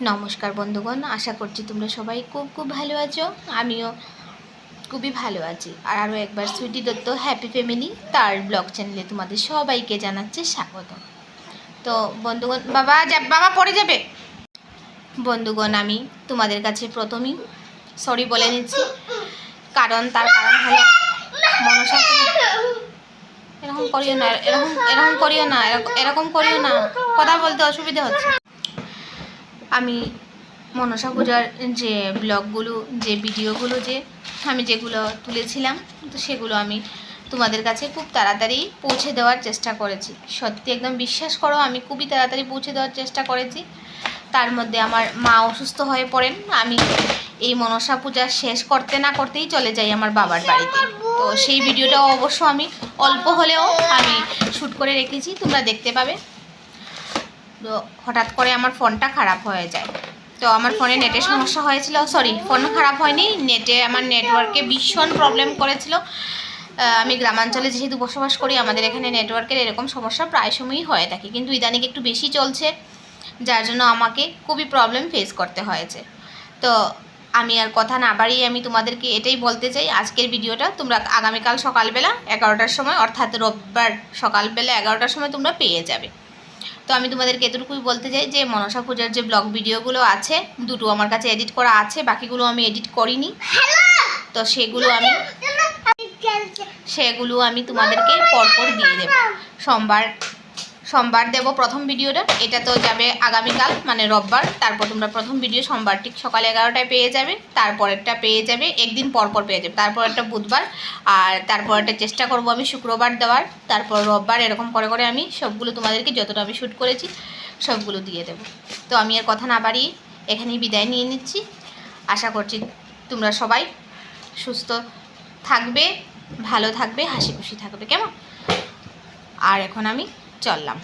নমস্কার বন্ধুগণ, আশা করছি তোমরা সবাই খুব খুব ভালো আছো। আমিও খুবই ভালো আছি। আর আরও একবার সুইটি দত্ত হ্যাপি ফ্যামিলি তার ব্লগ চ্যানেলে তোমাদের সবাইকে জানাচ্ছে স্বাগত। তো বন্ধুগণ, বাবা পড়ে যাবে। বন্ধুগণ, আমি তোমাদের কাছে প্রথমেই সরি বলে নিচ্ছি, তার কারণ হলো মনসা। এরকম করিও না, এরকম করিও না, এরকম করিও না, কথা বলতে অসুবিধা হচ্ছে। আমি মনসা পূজার যে ব্লগগুলো, যে ভিডিওগুলো আমি যেগুলো তুলেছিলাম, তো সেগুলো আমি তোমাদের কাছে খুব তাড়াতাড়ি পৌঁছে দেওয়ার চেষ্টা করেছি। সত্যি একদম বিশ্বাস করো, আমি খুবই তাড়াতাড়ি পৌঁছে দেওয়ার চেষ্টা করেছি। তার মধ্যে আমার মা অসুস্থ হয়ে পড়েন। আমি এই মনসা পূজা শেষ করতে না করতেই চলে যাই আমার বাবার বাড়িতে। তো সেই ভিডিওটাও অবশ্য আমি অল্প হলেও আমি শ্যুট করে রেখেছি, তোমরা দেখতে পাবে। তো হঠাৎ করে আমার ফোনটা খারাপ হয়ে যায়। তো আমার ফোনে নেটের সমস্যা হয়েছিল, সরি, ফোন খারাপ হয়নি, নেটে আমার নেটওয়ার্কে ভীষণ প্রবলেম করেছিল। আমি গ্রামাঞ্চলে যেহেতু বসবাস করি, আমাদের এখানে নেটওয়ার্কের এরকম সমস্যা প্রায় সময়ই হয়ে থাকে, কিন্তু ইদানিং একটু বেশি চলছে, যার জন্য আমাকে খুবই প্রবলেম ফেস করতে হয়েছে। তো আমি আর কথা না বাড়িয়ে আমি তোমাদেরকে এটাই বলতে চাই, আজকের ভিডিওটা তোমরা আগামীকাল সকালবেলা 11টার সময়, অর্থাৎ রোববার সকালবেলা 11টার সময় তোমরা পেয়ে যাবে। তো আমি তোমাদেরকে এতটুকুই বলতে চাই যে মনসা পূজার যে ব্লগ ভিডিওগুলো আছে, দুটো আমার কাছে এডিট করা আছে, বাকিগুলো আমি এডিট করিনি। তো সেগুলো আমি তোমাদেরকে পরপর দিয়ে দেব। সোমবার দেব প্রথম ভিডিওটা, এটা তো যাবে আগামীকাল মানে রোববার। তারপর তোমরা প্রথম ভিডিও সোমবার ঠিক সকাল 11টায় পেয়ে যাবে, তারপরেরটা পেয়ে যাবে একদিন পরপর পেয়ে যাবে, তারপর একটা বুধবার, আর তারপরটা চেষ্টা করব আমি শুক্রবার দেওয়ার, তারপর রোববার, এরকম করে করে আমি সবগুলো তোমাদেরকে যতটা আমি শ্যুট করেছি সবগুলো দিয়ে দেব। তো আমি আর কথা না বাড়িয়ে এখানেই বিদায় নিয়ে নিচ্ছি। আশা করছি তোমরা সবাই সুস্থ থাকবে, ভালো থাকবে, হাসি খুশি থাকবে, কেমন? আর এখন আমি চললাম।